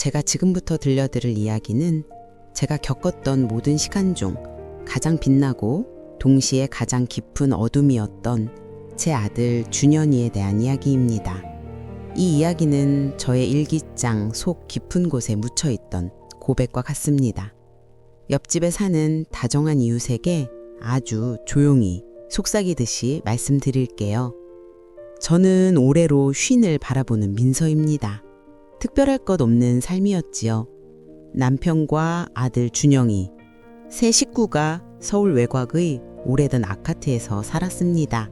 제가 지금부터 들려드릴 이야기는 제가 겪었던 모든 시간 중 가장 빛나고 동시에 가장 깊은 어둠이었던 제 아들 준현이에 대한 이야기입니다. 이 이야기는 저의 일기장 속 깊은 곳에 묻혀있던 고백과 같습니다. 옆집에 사는 다정한 이웃에게 아주 조용히 속삭이듯이 말씀드릴게요. 저는 올해로 쉰을 바라보는 민서입니다. 특별할 것 없는 삶이었지요. 남편과 아들 준영이, 세 식구가 서울 외곽의 오래된 아파트에서 살았습니다.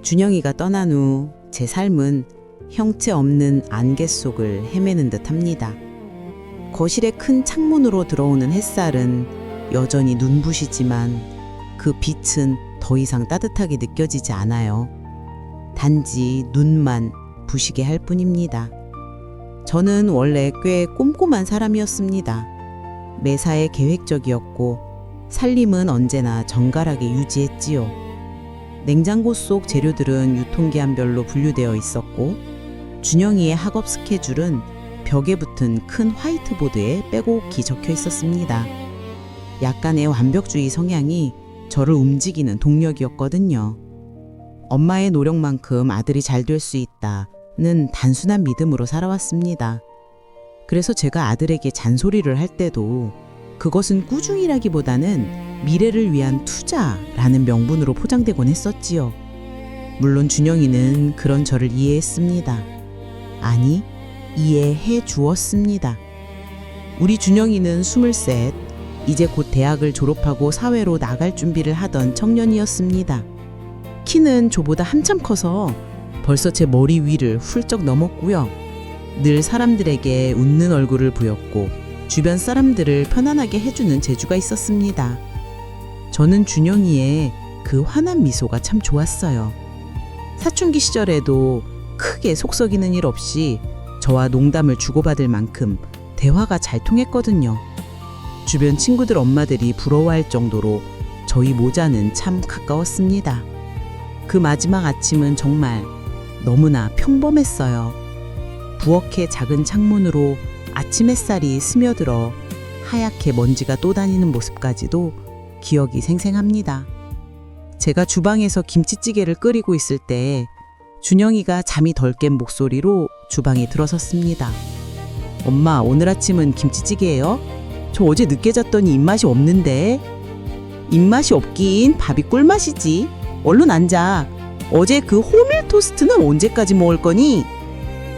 준영이가 떠난 후 제 삶은 형체 없는 안개 속을 헤매는 듯합니다. 거실의 큰 창문으로 들어오는 햇살은 여전히 눈부시지만 그 빛은 더 이상 따뜻하게 느껴지지 않아요. 단지 눈만 부시게 할 뿐입니다. 저는 원래 꽤 꼼꼼한 사람이었습니다. 매사에 계획적이었고 살림은 언제나 정갈하게 유지했지요. 냉장고 속 재료들은 유통기한별로 분류되어 있었고 준영이의 학업 스케줄은 벽에 붙은 큰 화이트보드에 빼곡히 적혀 있었습니다. 약간의 완벽주의 성향이 저를 움직이는 동력이었거든요. 엄마의 노력만큼 아들이 잘 될 수 있다는 단순한 믿음으로 살아왔습니다. 그래서 제가 아들에게 잔소리를 할 때도 그것은 꾸중이라기보다는 미래를 위한 투자라는 명분으로 포장되곤 했었지요. 물론 준영이는 그런 저를 이해했습니다. 아니, 이해해 주었습니다. 우리 준영이는 23, 이제 곧 대학을 졸업하고 사회로 나갈 준비를 하던 청년이었습니다. 키는 저보다 한참 커서 벌써 제 머리 위를 훌쩍 넘었고요. 늘 사람들에게 웃는 얼굴을 보였고 주변 사람들을 편안하게 해주는 재주가 있었습니다. 저는 준영이의 그 환한 미소가 참 좋았어요. 사춘기 시절에도 크게 속썩이는 일 없이 저와 농담을 주고받을 만큼 대화가 잘 통했거든요. 주변 친구들 엄마들이 부러워할 정도로 저희 모자는 참 가까웠습니다. 그 마지막 아침은 정말 너무나 평범했어요. 부엌의 작은 창문으로 아침 햇살이 스며들어 하얗게 먼지가 떠다니는 모습까지도 기억이 생생합니다. 제가 주방에서 김치찌개를 끓이고 있을 때 준영이가 잠이 덜 깬 목소리로 주방에 들어섰습니다. 엄마, 오늘 아침은 김치찌개예요? 저 어제 늦게 잤더니 입맛이 없는데. 입맛이 없긴 밥이 꿀맛이지. 얼른 앉아. 어제 그 호밀 토스트는 언제까지 먹을 거니?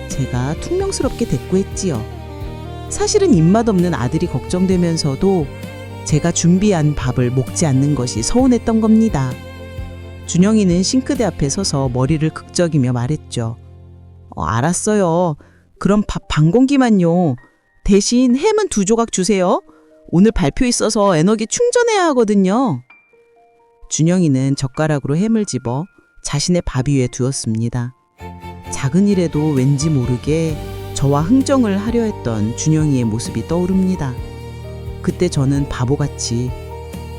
제가 퉁명스럽게 대꾸했지요. 사실은 입맛 없는 아들이 걱정되면서도 제가 준비한 밥을 먹지 않는 것이 서운했던 겁니다. 준영이는 싱크대 앞에 서서 머리를 극적이며 말했죠. 알았어요. 그럼 밥 반 공기만요. 대신 햄은 2조각 주세요. 오늘 발표 있어서 에너지 충전해야 하거든요. 준영이는 젓가락으로 햄을 집어 자신의 밥 위에 두었습니다. 작은 일에도 왠지 모르게 저와 흥정을 하려 했던 준영이의 모습이 떠오릅니다. 그때 저는 바보같이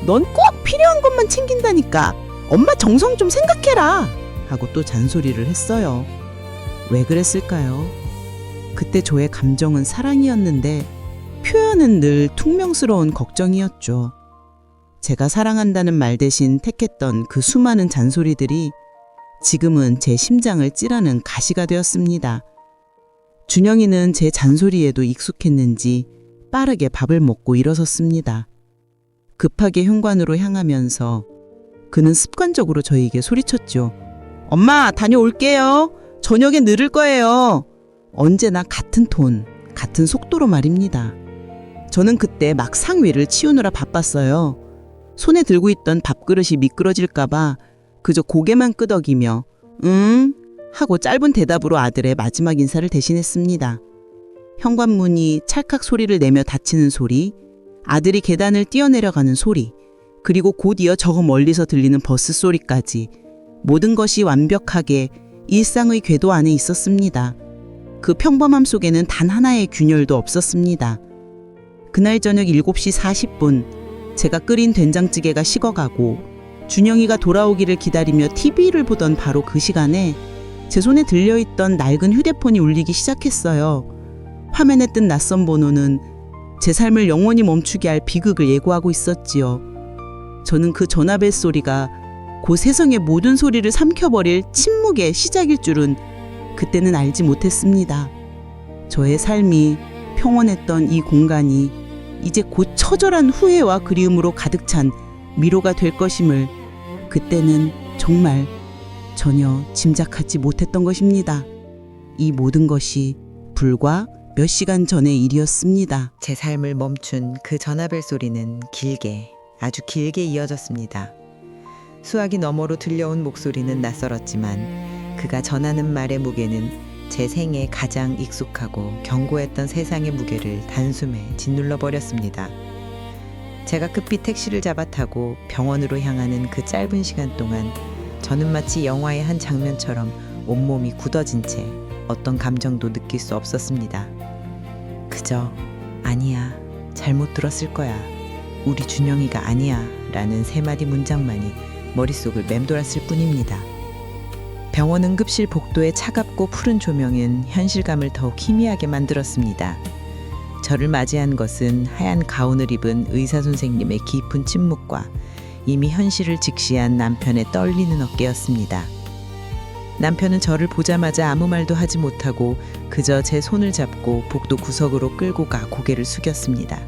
넌 꼭 필요한 것만 챙긴다니까. 엄마 정성 좀 생각해라. 하고 또 잔소리를 했어요. 왜 그랬을까요? 그때 저의 감정은 사랑이었는데 표현은 늘 퉁명스러운 걱정이었죠. 제가 사랑한다는 말 대신 택했던 그 수많은 잔소리들이 지금은 제 심장을 찌르는 가시가 되었습니다. 준영이는 제 잔소리에도 익숙했는지 빠르게 밥을 먹고 일어섰습니다. 급하게 현관으로 향하면서 그는 습관적으로 저에게 소리쳤죠. 엄마, 다녀올게요. 저녁에 늦을 거예요. 언제나 같은 톤, 같은 속도로 말입니다. 저는 그때 막 상위를 치우느라 바빴어요. 손에 들고 있던 밥그릇이 미끄러질까봐 그저 고개만 끄덕이며 응? 하고 짧은 대답으로 아들의 마지막 인사를 대신했습니다. 현관문이 찰칵 소리를 내며 닫히는 소리, 아들이 계단을 뛰어내려가는 소리, 그리고 곧이어 저 멀리서 들리는 버스 소리까지 모든 것이 완벽하게 일상의 궤도 안에 있었습니다. 그 평범함 속에는 단 하나의 균열도 없었습니다. 그날 저녁 7시 40분 제가 끓인 된장찌개가 식어가고 준영이가 돌아오기를 기다리며 TV를 보던 바로 그 시간에 제 손에 들려있던 낡은 휴대폰이 울리기 시작했어요. 화면에 뜬 낯선 번호는 제 삶을 영원히 멈추게 할 비극을 예고하고 있었지요. 저는 그 전화벨 소리가 그 세상의 모든 소리를 삼켜버릴 침묵의 시작일 줄은 그때는 알지 못했습니다. 저의 삶이 평온했던 이 공간이 이제 곧 처절한 후회와 그리움으로 가득 찬 미로가 될 것임을 그때는 정말 전혀 짐작하지 못했던 것입니다. 이 모든 것이 불과 몇 시간 전의 일이었습니다. 제 삶을 멈춘 그 전화벨 소리는 길게, 아주 길게 이어졌습니다. 수화기 너머로 들려온 목소리는 낯설었지만 그가 전하는 말의 무게는 제 생에 가장 익숙하고 견고했던 세상의 무게를 단숨에 짓눌러 버렸습니다. 제가 급히 택시를 잡아 타고 병원으로 향하는 그 짧은 시간 동안 저는 마치 영화의 한 장면처럼 온몸이 굳어진 채 어떤 감정도 느낄 수 없었습니다. 그저 아니야, 잘못 들었을 거야, 우리 준영이가 아니야 라는 세 마디 문장만이 머릿속을 맴돌았을 뿐입니다. 병원 응급실 복도의 차갑고 푸른 조명은 현실감을 더욱 희미하게 만들었습니다. 저를 맞이한 것은 하얀 가운을 입은 의사 선생님의 깊은 침묵과 이미 현실을 직시한 남편의 떨리는 어깨였습니다. 남편은 저를 보자마자 아무 말도 하지 못하고 그저 제 손을 잡고 복도 구석으로 끌고 가 고개를 숙였습니다.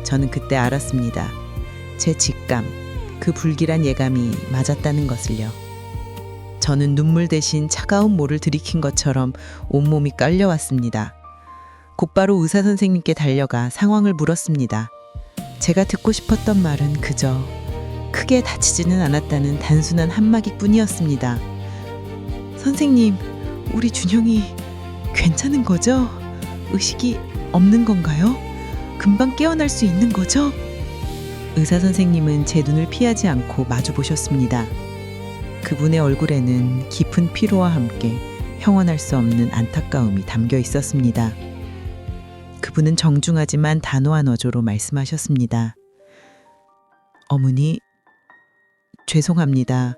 저는 그때 알았습니다. 제 직감, 그 불길한 예감이 맞았다는 것을요. 저는 눈물 대신 차가운 모를 들이킨 것처럼 온몸이 깔려왔습니다. 곧바로 의사 선생님께 달려가 상황을 물었습니다. 제가 듣고 싶었던 말은 그저 크게 다치지는 않았다는 단순한 한마디뿐이었습니다. 선생님, 우리 준영이 괜찮은 거죠? 의식이 없는 건가요? 금방 깨어날 수 있는 거죠? 의사 선생님은 제 눈을 피하지 않고 마주 보셨습니다. 그분의 얼굴에는 깊은 피로와 함께 형언할 수 없는 안타까움이 담겨 있었습니다. 그분은 정중하지만 단호한 어조로 말씀하셨습니다. 어머니, 죄송합니다.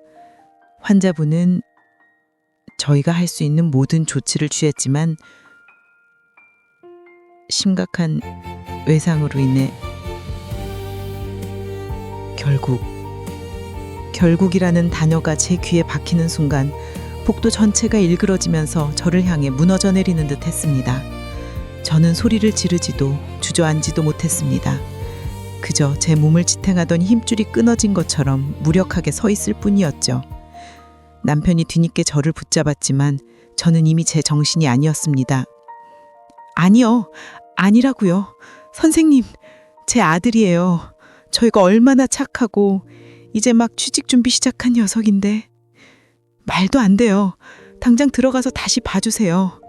환자분은 저희가 할 수 있는 모든 조치를 취했지만 심각한 외상으로 인해 결국이라는 단어가 제 귀에 박히는 순간 복도 전체가 일그러지면서 저를 향해 무너져 내리는 듯 했습니다. 저는 소리를 지르지도 주저앉지도 못했습니다. 그저 제 몸을 지탱하던 힘줄이 끊어진 것처럼 무력하게 서 있을 뿐이었죠. 남편이 뒤늦게 저를 붙잡았지만 저는 이미 제 정신이 아니었습니다. 아니요, 아니라고요. 선생님, 제 아들이에요. 저희가 얼마나 착하고 이제 막 취직 준비 시작한 녀석인데. 말도 안 돼요. 당장 들어가서 다시 봐주세요.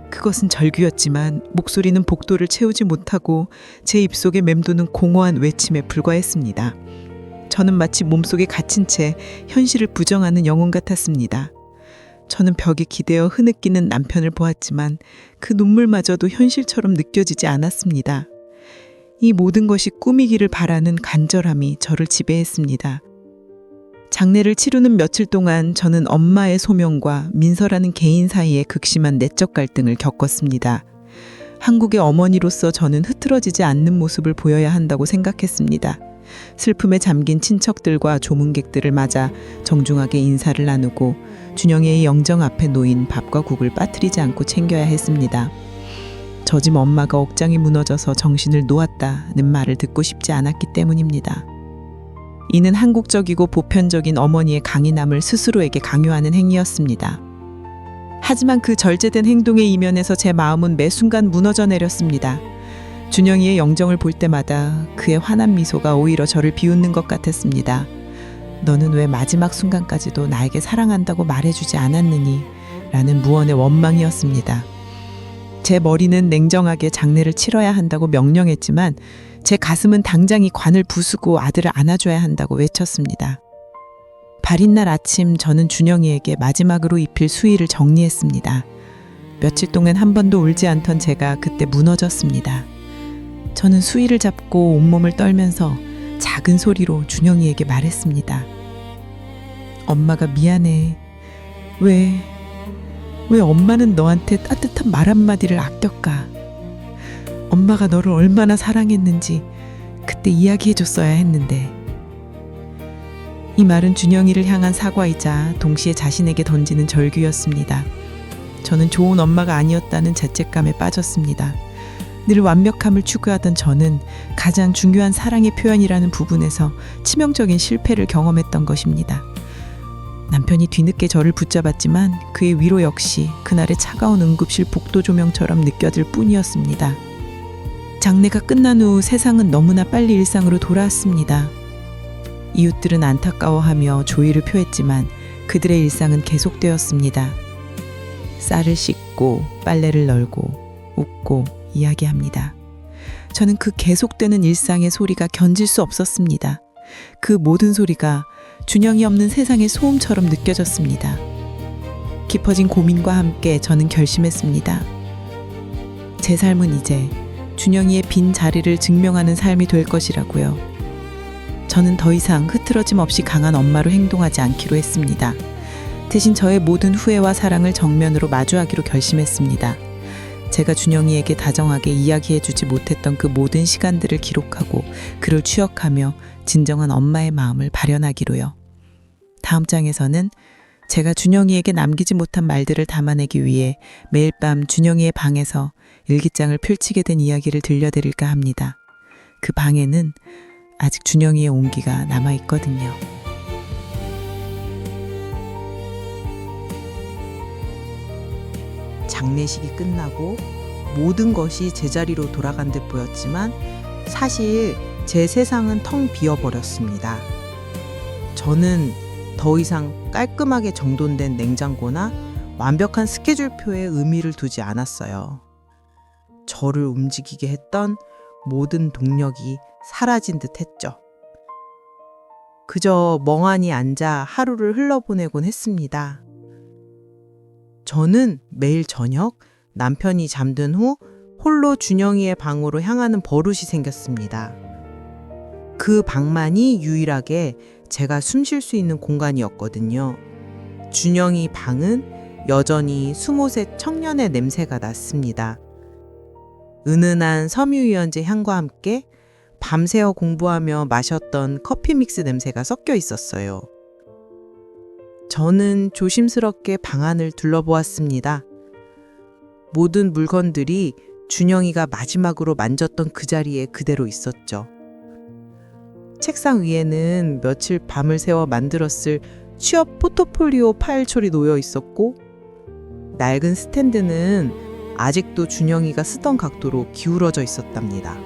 그것은 절규였지만 목소리는 복도를 채우지 못하고 제 입속에 맴도는 공허한 외침에 불과했습니다. 저는 마치 몸속에 갇힌 채 현실을 부정하는 영혼 같았습니다. 저는 벽에 기대어 흐느끼는 남편을 보았지만 그 눈물마저도 현실처럼 느껴지지 않았습니다. 이 모든 것이 꿈이기를 바라는 간절함이 저를 지배했습니다. 장례를 치르는 며칠 동안 저는 엄마의 소명과 민서라는 개인 사이의 극심한 내적 갈등을 겪었습니다. 한국의 어머니로서 저는 흐트러지지 않는 모습을 보여야 한다고 생각했습니다. 슬픔에 잠긴 친척들과 조문객들을 맞아 정중하게 인사를 나누고 준영이의 영정 앞에 놓인 밥과 국을 빠뜨리지 않고 챙겨야 했습니다. 저 집 엄마가 억장이 무너져서 정신을 놓았다는 말을 듣고 싶지 않았기 때문입니다. 이는 한국적이고 보편적인 어머니의 강인함을 스스로에게 강요하는 행위였습니다. 하지만 그 절제된 행동의 이면에서 제 마음은 매 순간 무너져 내렸습니다. 준영이의 영정을 볼 때마다 그의 환한 미소가 오히려 저를 비웃는 것 같았습니다. 너는 왜 마지막 순간까지도 나에게 사랑한다고 말해주지 않았느니? 라는 무언의 원망이었습니다. 제 머리는 냉정하게 장례를 치러야 한다고 명령했지만 제 가슴은 당장 이 관을 부수고 아들을 안아줘야 한다고 외쳤습니다. 발인 날 아침 저는 준영이에게 마지막으로 입힐 수의를 정리했습니다. 며칠 동안 한 번도 울지 않던 제가 그때 무너졌습니다. 저는 수의를 잡고 온몸을 떨면서 작은 소리로 준영이에게 말했습니다. 엄마가 미안해. 왜 왜 엄마는 너한테 따뜻한 말 한마디를 아껴까? 엄마가 너를 얼마나 사랑했는지 그때 이야기해줬어야 했는데. 이 말은 준영이를 향한 사과이자 동시에 자신에게 던지는 절규였습니다. 저는 좋은 엄마가 아니었다는 죄책감에 빠졌습니다. 늘 완벽함을 추구하던 저는 가장 중요한 사랑의 표현이라는 부분에서 치명적인 실패를 경험했던 것입니다. 남편이 뒤늦게 저를 붙잡았지만 그의 위로 역시 그날의 차가운 응급실 복도 조명처럼 느껴질 뿐이었습니다. 장례가 끝난 후 세상은 너무나 빨리 일상으로 돌아왔습니다. 이웃들은 안타까워하며 조의를 표했지만 그들의 일상은 계속되었습니다. 쌀을 씻고 빨래를 널고 웃고 이야기합니다. 저는 그 계속되는 일상의 소리가 견딜 수 없었습니다. 그 모든 소리가 준영이 없는 세상의 소음처럼 느껴졌습니다. 깊어진 고민과 함께 저는 결심했습니다. 제 삶은 이제 준영이의 빈 자리를 증명하는 삶이 될 것이라고요. 저는 더 이상 흐트러짐 없이 강한 엄마로 행동하지 않기로 했습니다. 대신 저의 모든 후회와 사랑을 정면으로 마주하기로 결심했습니다. 제가 준영이에게 다정하게 이야기해주지 못했던 그 모든 시간들을 기록하고 그를 추억하며 진정한 엄마의 마음을 발현하기로요. 다음 장에서는 제가 준영이에게 남기지 못한 말들을 담아내기 위해 매일 밤 준영이의 방에서 일기장을 펼치게 된 이야기를 들려드릴까 합니다. 그 방에는 아직 준영이의 온기가 남아있거든요. 장례식이 끝나고 모든 것이 제자리로 돌아간 듯 보였지만 사실 제 세상은 텅 비어버렸습니다. 저는 더 이상 깔끔하게 정돈된 냉장고나 완벽한 스케줄표에 의미를 두지 않았어요. 저를 움직이게 했던 모든 동력이 사라진 듯 했죠. 그저 멍하니 앉아 하루를 흘러보내곤 했습니다. 저는 매일 저녁 남편이 잠든 후 홀로 준영이의 방으로 향하는 버릇이 생겼습니다. 그 방만이 유일하게 제가 숨 쉴 수 있는 공간이었거든요. 준영이 방은 여전히 숨옷의 청년의 냄새가 났습니다. 은은한 섬유유연제 향과 함께 밤새워 공부하며 마셨던 커피 믹스 냄새가 섞여 있었어요. 저는 조심스럽게 방 안을 둘러보았습니다. 모든 물건들이 준영이가 마지막으로 만졌던 그 자리에 그대로 있었죠. 책상 위에는 며칠 밤을 새워 만들었을 취업 포트폴리오 파일철이 놓여 있었고, 낡은 스탠드는 아직도 준영이가 쓰던 각도로 기울어져 있었답니다.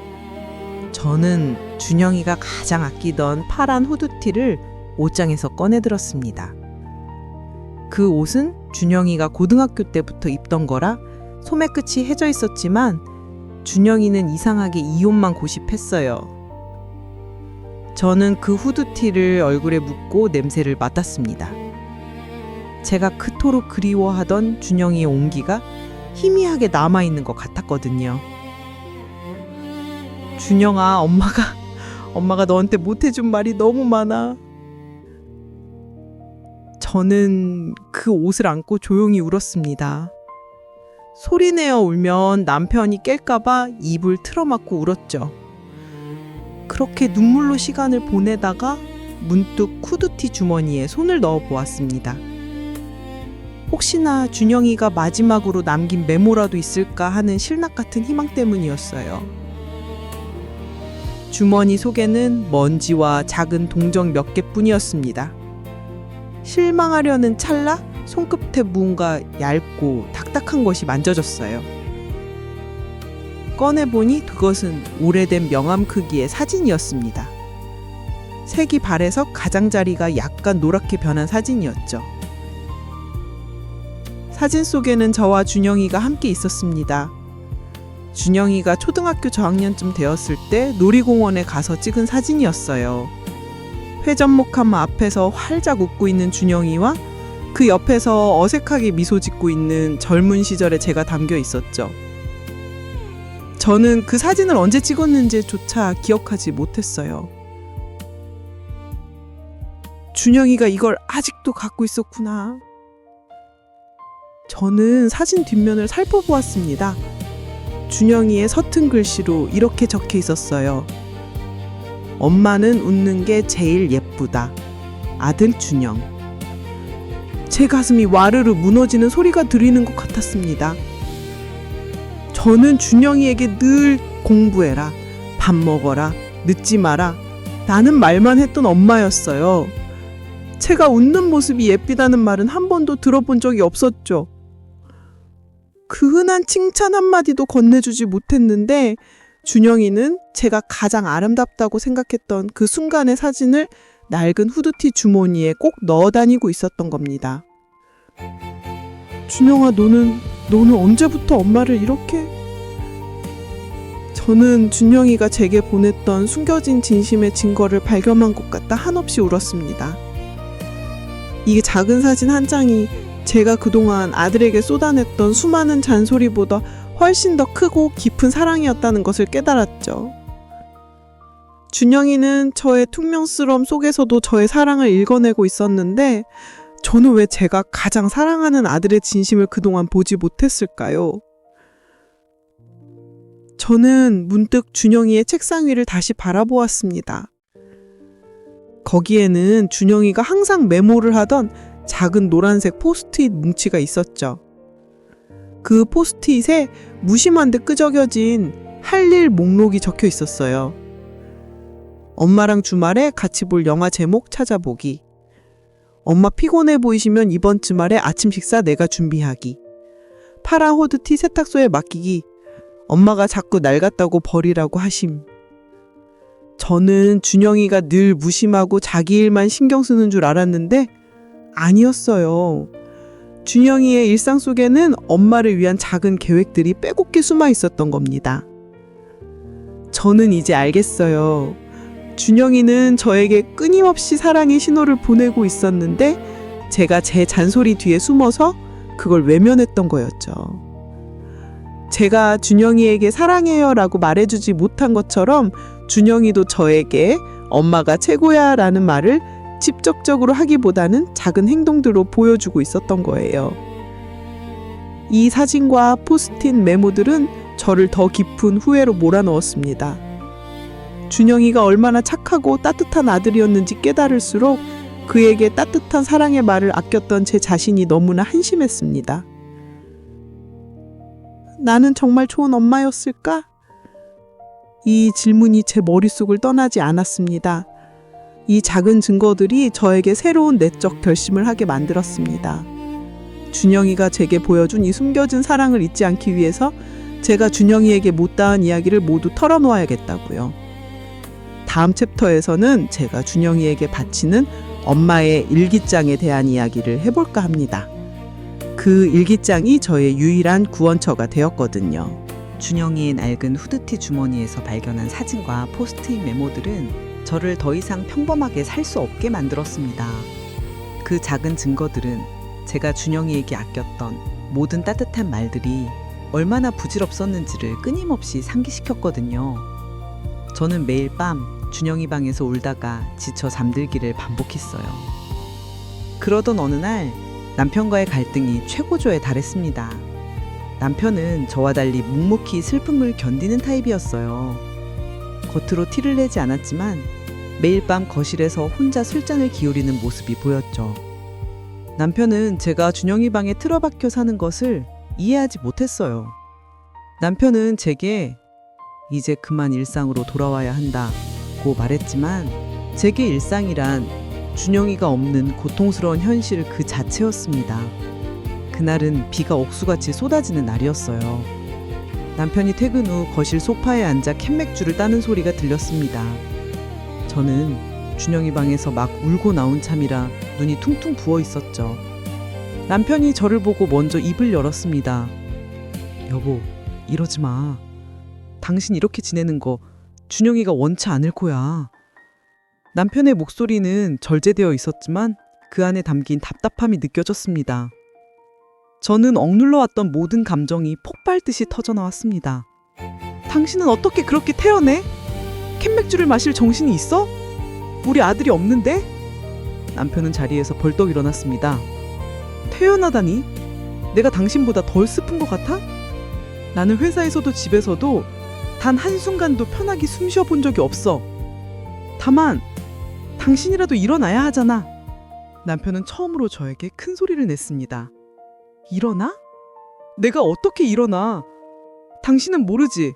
저는 준영이가 가장 아끼던 파란 후드티를 옷장에서 꺼내들었습니다. 그 옷은 준영이가 고등학교 때부터 입던 거라 소매 끝이 해져 있었지만 준영이는 이상하게 이 옷만 고집했어요. 저는 그 후드티를 얼굴에 묻고 냄새를 맡았습니다. 제가 그토록 그리워하던 준영이의 온기가 희미하게 남아있는 것 같았거든요. 준영아, 엄마가 너한테 못해준 말이 너무 많아. 저는 그 옷을 안고 조용히 울었습니다. 소리내어 울면 남편이 깰까봐 입을 틀어막고 울었죠. 그렇게 눈물로 시간을 보내다가 문득 후드티 주머니에 손을 넣어 보았습니다. 혹시나 준영이가 마지막으로 남긴 메모라도 있을까 하는 신락 같은 희망 때문이었어요. 주머니 속에는 먼지와 작은 동전 몇 개뿐이었습니다. 실망하려는 찰나 손끝에 무언가 얇고 딱딱한 것이 만져졌어요. 꺼내보니 그것은 오래된 명함 크기의 사진이었습니다. 색이 바래서 가장자리가 약간 노랗게 변한 사진이었죠. 사진 속에는 저와 준영이가 함께 있었습니다. 준영이가 초등학교 저학년쯤 되었을 때 놀이공원에 가서 찍은 사진이었어요. 회전목함 앞에서 활짝 웃고 있는 준영이와 그 옆에서 어색하게 미소 짓고 있는 젊은 시절의 제가 담겨 있었죠. 저는 그 사진을 언제 찍었는지조차 기억하지 못했어요. 준영이가 이걸 아직도 갖고 있었구나. 저는 사진 뒷면을 살펴보았습니다. 준영이의 서툰 글씨로 이렇게 적혀 있었어요. 엄마는 웃는 게 제일 예쁘다. 아들 준영. 제 가슴이 와르르 무너지는 소리가 들리는 것 같았습니다. 저는 준영이에게 늘 공부해라, 밥 먹어라, 늦지 마라, 라는 말만 했던 엄마였어요. 제가 웃는 모습이 예쁘다는 말은 한 번도 들어본 적이 없었죠. 그 흔한 칭찬 한마디도 건네주지 못했는데 준영이는 제가 가장 아름답다고 생각했던 그 순간의 사진을 낡은 후드티 주머니에 꼭 넣어 다니고 있었던 겁니다. 준영아, 너는 언제부터 엄마를 이렇게... 저는 준영이가 제게 보냈던 숨겨진 진심의 증거를 발견한 것 같다 한없이 울었습니다. 이 작은 사진 한 장이 제가 그동안 아들에게 쏟아냈던 수많은 잔소리보다 훨씬 더 크고 깊은 사랑이었다는 것을 깨달았죠. 준영이는 저의 퉁명스러움 속에서도 저의 사랑을 읽어내고 있었는데 저는 왜 제가 가장 사랑하는 아들의 진심을 그동안 보지 못했을까요? 저는 문득 준영이의 책상 위를 다시 바라보았습니다. 거기에는 준영이가 항상 메모를 하던 작은 노란색 포스트잇 뭉치가 있었죠. 그 포스트잇에 무심한 듯 끄적여진 할 일 목록이 적혀 있었어요. 엄마랑 주말에 같이 볼 영화 제목 찾아보기. 엄마 피곤해 보이시면 이번 주말에 아침 식사 내가 준비하기. 파란 후드티 세탁소에 맡기기. 엄마가 자꾸 낡았다고 버리라고 하심. 저는 준영이가 늘 무심하고 자기 일만 신경 쓰는 줄 알았는데 아니었어요. 준영이의 일상 속에는 엄마를 위한 작은 계획들이 빼곡히 숨어 있었던 겁니다. 저는 이제 알겠어요. 준영이는 저에게 끊임없이 사랑의 신호를 보내고 있었는데 제가 제 잔소리 뒤에 숨어서 그걸 외면했던 거였죠. 제가 준영이에게 사랑해요 라고 말해주지 못한 것처럼 준영이도 저에게 엄마가 최고야 라는 말을 직접적으로 하기보다는 작은 행동들로 보여주고 있었던 거예요. 이 사진과 포스트잇 메모들은 저를 더 깊은 후회로 몰아넣었습니다. 준영이가 얼마나 착하고 따뜻한 아들이었는지 깨달을수록 그에게 따뜻한 사랑의 말을 아꼈던 제 자신이 너무나 한심했습니다. 나는 정말 좋은 엄마였을까? 이 질문이 제 머릿속을 떠나지 않았습니다. 이 작은 증거들이 저에게 새로운 내적 결심을 하게 만들었습니다. 준영이가 제게 보여준 이 숨겨진 사랑을 잊지 않기 위해서 제가 준영이에게 못다한 이야기를 모두 털어놓아야겠다고요. 다음 챕터에서는 제가 준영이에게 바치는 엄마의 일기장에 대한 이야기를 해볼까 합니다. 그 일기장이 저의 유일한 구원처가 되었거든요. 준영이의 낡은 후드티 주머니에서 발견한 사진과 포스트잇 메모들은 저를 더 이상 평범하게 살 수 없게 만들었습니다. 그 작은 증거들은 제가 준영이에게 아꼈던 모든 따뜻한 말들이 얼마나 부질없었는지를 끊임없이 상기시켰거든요. 저는 매일 밤 준영이 방에서 울다가 지쳐 잠들기를 반복했어요. 그러던 어느 날 남편과의 갈등이 최고조에 달했습니다. 남편은 저와 달리 묵묵히 슬픔을 견디는 타입이었어요. 겉으로 티를 내지 않았지만 매일 밤 거실에서 혼자 술잔을 기울이는 모습이 보였죠. 남편은 제가 준영이 방에 틀어박혀 사는 것을 이해하지 못했어요. 남편은 제게 이제 그만 일상으로 돌아와야 한다고 말했지만 제게 일상이란 준영이가 없는 고통스러운 현실 그 자체였습니다. 그날은 비가 억수같이 쏟아지는 날이었어요. 남편이 퇴근 후 거실 소파에 앉아 캔맥주를 따는 소리가 들렸습니다. 저는 준영이 방에서 막 울고 나온 참이라 눈이 퉁퉁 부어 있었죠. 남편이 저를 보고 먼저 입을 열었습니다. 여보, 이러지 마. 당신 이렇게 지내는 거 준영이가 원치 않을 거야. 남편의 목소리는 절제되어 있었지만 그 안에 담긴 답답함이 느껴졌습니다. 저는 억눌러 왔던 모든 감정이 폭발듯이 터져나왔습니다. 당신은 어떻게 그렇게 태어내? 캔맥주를 마실 정신이 있어? 우리 아들이 없는데? 남편은 자리에서 벌떡 일어났습니다. 태어나다니? 내가 당신보다 덜 슬픈 것 같아? 나는 회사에서도 집에서도 단 한순간도 편하게 숨 쉬어본 적이 없어. 다만 당신이라도 일어나야 하잖아. 남편은 처음으로 저에게 큰 소리를 냈습니다. 일어나? 내가 어떻게 일어나? 당신은 모르지.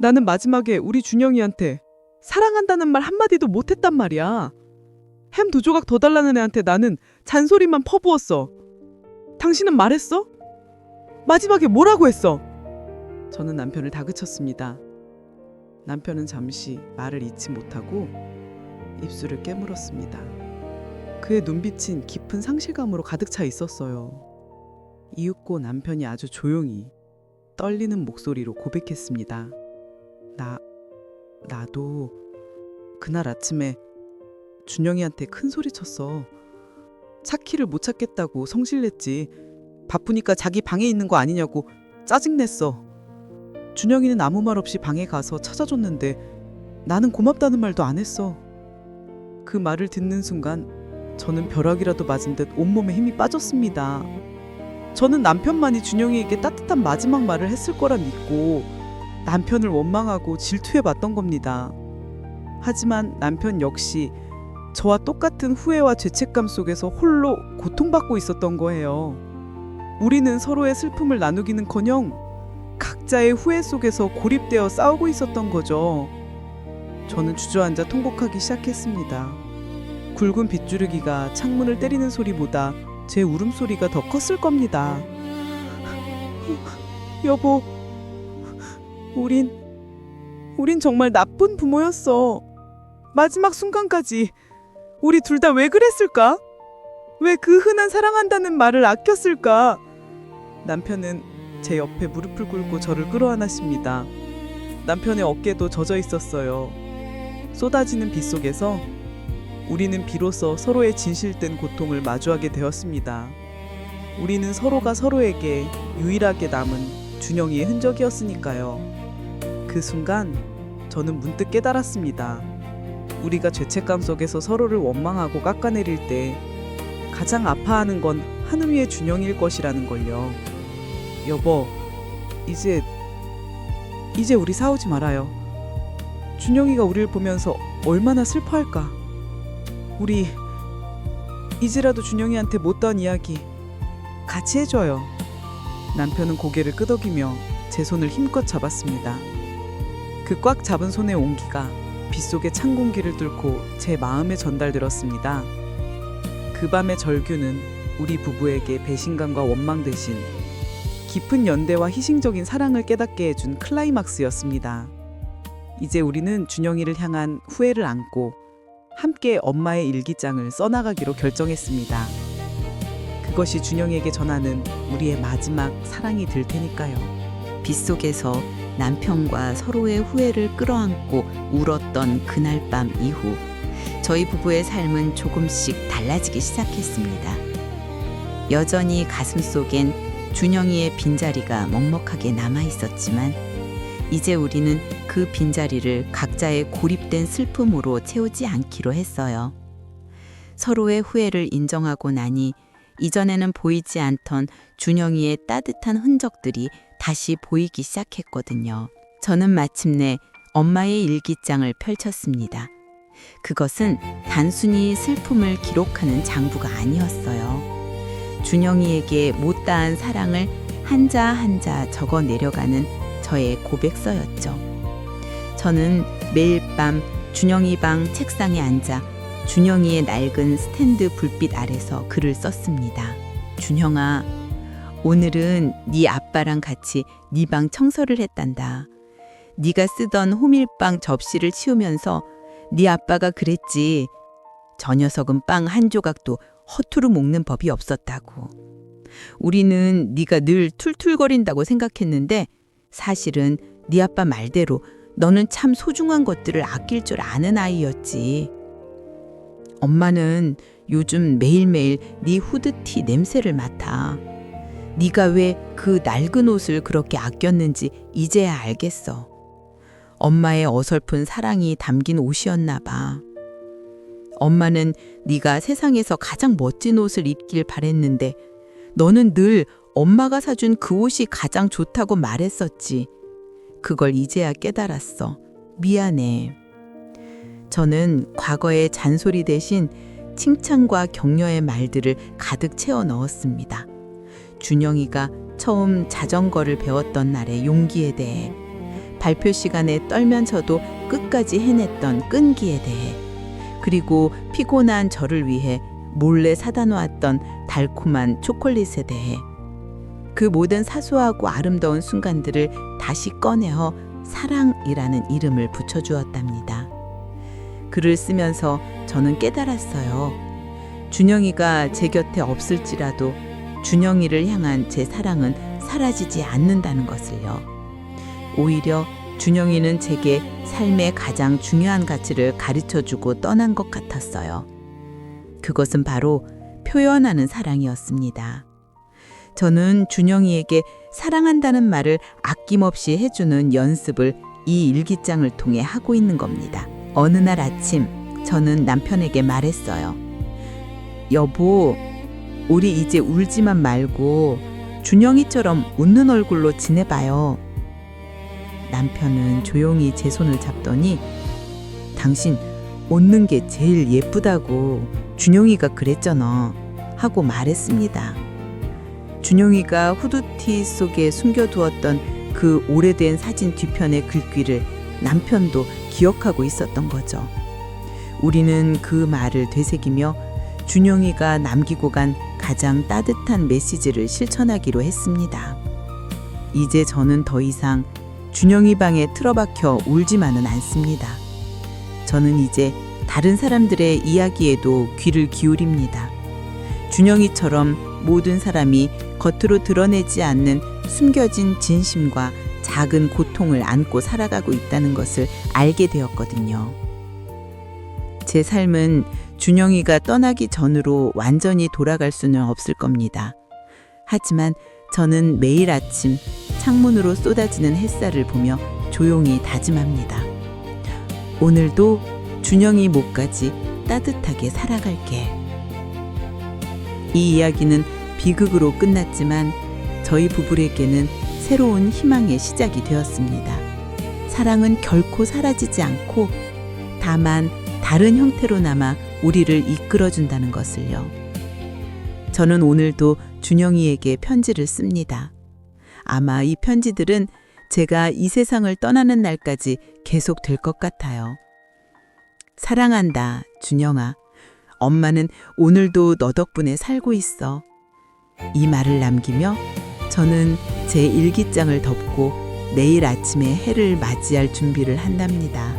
나는 마지막에 우리 준영이한테 사랑한다는 말 한마디도 못했단 말이야. 햄 2조각 더 달라는 애한테 나는 잔소리만 퍼부었어. 당신은 말했어? 마지막에 뭐라고 했어? 저는 남편을 다그쳤습니다. 남편은 잠시 말을 잇지 못하고 입술을 깨물었습니다. 그의 눈빛은 깊은 상실감으로 가득 차 있었어요. 이윽고 남편이 아주 조용히 떨리는 목소리로 고백했습니다. 나도 그날 아침에 준영이한테 큰 소리 쳤어. 차키를 못 찾겠다고 성질냈지. 바쁘니까 자기 방에 있는 거 아니냐고 짜증냈어. 준영이는 아무 말 없이 방에 가서 찾아줬는데 나는 고맙다는 말도 안 했어. 그 말을 듣는 순간 저는 벼락이라도 맞은 듯 온몸에 힘이 빠졌습니다. 저는 남편만이 준영이에게 따뜻한 마지막 말을 했을 거라 믿고 남편을 원망하고 질투해봤던 겁니다. 하지만 남편 역시 저와 똑같은 후회와 죄책감 속에서 홀로 고통받고 있었던 거예요. 우리는 서로의 슬픔을 나누기는커녕 각자의 후회 속에서 고립되어 싸우고 있었던 거죠. 저는 주저앉아 통곡하기 시작했습니다. 굵은 빗줄기가 창문을 때리는 소리보다 제 울음소리가 더 컸을 겁니다. 여보, 우린 정말 나쁜 부모였어. 마지막 순간까지 우리 둘 다 왜 그랬을까? 왜 그 흔한 사랑한다는 말을 아꼈을까? 남편은 제 옆에 무릎을 꿇고 저를 끌어안았습니다. 남편의 어깨도 젖어 있었어요. 쏟아지는 빗 속에서 우리는 비로소 서로의 진실된 고통을 마주하게 되었습니다. 우리는 서로가 서로에게 유일하게 남은 준영이의 흔적이었으니까요. 그 순간 저는 문득 깨달았습니다. 우리가 죄책감 속에서 서로를 원망하고 깎아내릴 때 가장 아파하는 건 하늘 위의 준영이일 것이라는 걸요. 여보, 이제 우리 싸우지 말아요. 준영이가 우리를 보면서 얼마나 슬퍼할까. 우리 이제라도 준영이한테 못다한 이야기 같이 해줘요. 남편은 고개를 끄덕이며 제 손을 힘껏 잡았습니다. 그 꽉 잡은 손의 온기가 빗속의 찬 공기를 뚫고 제 마음에 전달되었습니다. 그 밤의 절규는 우리 부부에게 배신감과 원망 대신 깊은 연대와 희생적인 사랑을 깨닫게 해준 클라이막스였습니다. 이제 우리는 준영이를 향한 후회를 안고 함께 엄마의 일기장을 써나가기로 결정했습니다. 그것이 준영이에게 전하는 우리의 마지막 사랑이 될 테니까요. 빗속에서 남편과 서로의 후회를 끌어안고 울었던 그날 밤 이후 저희 부부의 삶은 조금씩 달라지기 시작했습니다. 여전히 가슴속엔 준영이의 빈자리가 먹먹하게 남아 있었지만 이제 우리는 그 빈자리를 각자의 고립된 슬픔으로 채우지 않기로 했어요. 서로의 후회를 인정하고 나니 이전에는 보이지 않던 준영이의 따뜻한 흔적들이 다시 보이기 시작했거든요. 저는 마침내 엄마의 일기장을 펼쳤습니다. 그것은 단순히 슬픔을 기록하는 장부가 아니었어요. 준영이에게 못다한 사랑을 한자 한자 적어 내려가는 저의 고백서였죠. 저는 매일 밤 준영이 방 책상에 앉아 준영이의 낡은 스탠드 불빛 아래서 글을 썼습니다. 준영아, 오늘은 네 아빠랑 같이 네 방 청소를 했단다. 네가 쓰던 호밀빵 접시를 치우면서 네 아빠가 그랬지. 저 녀석은 빵 한 조각도 허투루 먹는 법이 없었다고. 우리는 네가 늘 툴툴거린다고 생각했는데 사실은 네 아빠 말대로 너는 참 소중한 것들을 아낄 줄 아는 아이였지. 엄마는 요즘 매일매일 네 후드티 냄새를 맡아. 네가 왜 그 낡은 옷을 그렇게 아꼈는지 이제야 알겠어. 엄마의 어설픈 사랑이 담긴 옷이었나 봐. 엄마는 네가 세상에서 가장 멋진 옷을 입길 바랬는데 너는 늘 엄마가 사준 그 옷이 가장 좋다고 말했었지. 그걸 이제야 깨달았어. 미안해. 저는 과거의 잔소리 대신 칭찬과 격려의 말들을 가득 채워 넣었습니다. 준영이가 처음 자전거를 배웠던 날의 용기에 대해, 발표 시간에 떨면서도 끝까지 해냈던 끈기에 대해, 그리고 피곤한 저를 위해 몰래 사다 놓았던 달콤한 초콜릿에 대해, 그 모든 사소하고 아름다운 순간들을 다시 꺼내어 사랑이라는 이름을 붙여주었답니다. 글을 쓰면서 저는 깨달았어요. 준영이가 제 곁에 없을지라도 준영이를 향한 제 사랑은 사라지지 않는다는 것을요. 오히려 준영이는 제게 삶의 가장 중요한 가치를 가르쳐주고 떠난 것 같았어요. 그것은 바로 표현하는 사랑이었습니다. 저는 준영이에게 사랑한다는 말을 아낌없이 해주는 연습을 이 일기장을 통해 하고 있는 겁니다. 어느 날 아침 저는 남편에게 말했어요. 여보, 우리 이제 울지만 말고 준영이처럼 웃는 얼굴로 지내봐요. 남편은 조용히 제 손을 잡더니 당신 웃는 게 제일 예쁘다고 준영이가 그랬잖아 하고 말했습니다. 준영이가 후드티 속에 숨겨두었던 그 오래된 사진 뒤편의 글귀를 남편도 기억하고 있었던 거죠. 우리는 그 말을 되새기며 준영이가 남기고 간 가장 따뜻한 메시지를 실천하기로 했습니다. 이제 저는 더 이상 준영이 방에 틀어박혀 울지만은 않습니다. 저는 이제 다른 사람들의 이야기에도 귀를 기울입니다. 준영이처럼 모든 사람이 겉으로 드러내지 않는 숨겨진 진심과 작은 고통을 안고 살아가고 있다는 것을 알게 되었거든요. 제 삶은 준영이가 떠나기 전으로 완전히 돌아갈 수는 없을 겁니다. 하지만 저는 매일 아침 창문으로 쏟아지는 햇살을 보며 조용히 다짐합니다. 오늘도 준영이 목까지 따뜻하게 살아갈게. 이 이야기는 비극으로 끝났지만 저희 부부에게는 새로운 희망의 시작이 되었습니다. 사랑은 결코 사라지지 않고 다만 다른 형태로 남아 우리를 이끌어준다는 것을요. 저는 오늘도 준영이에게 편지를 씁니다. 아마 이 편지들은 제가 이 세상을 떠나는 날까지 계속 될 것 같아요. 사랑한다, 준영아. 엄마는 오늘도 너 덕분에 살고 있어. 이 말을 남기며 저는 제 일기장을 덮고 내일 아침에 해를 맞이할 준비를 한답니다.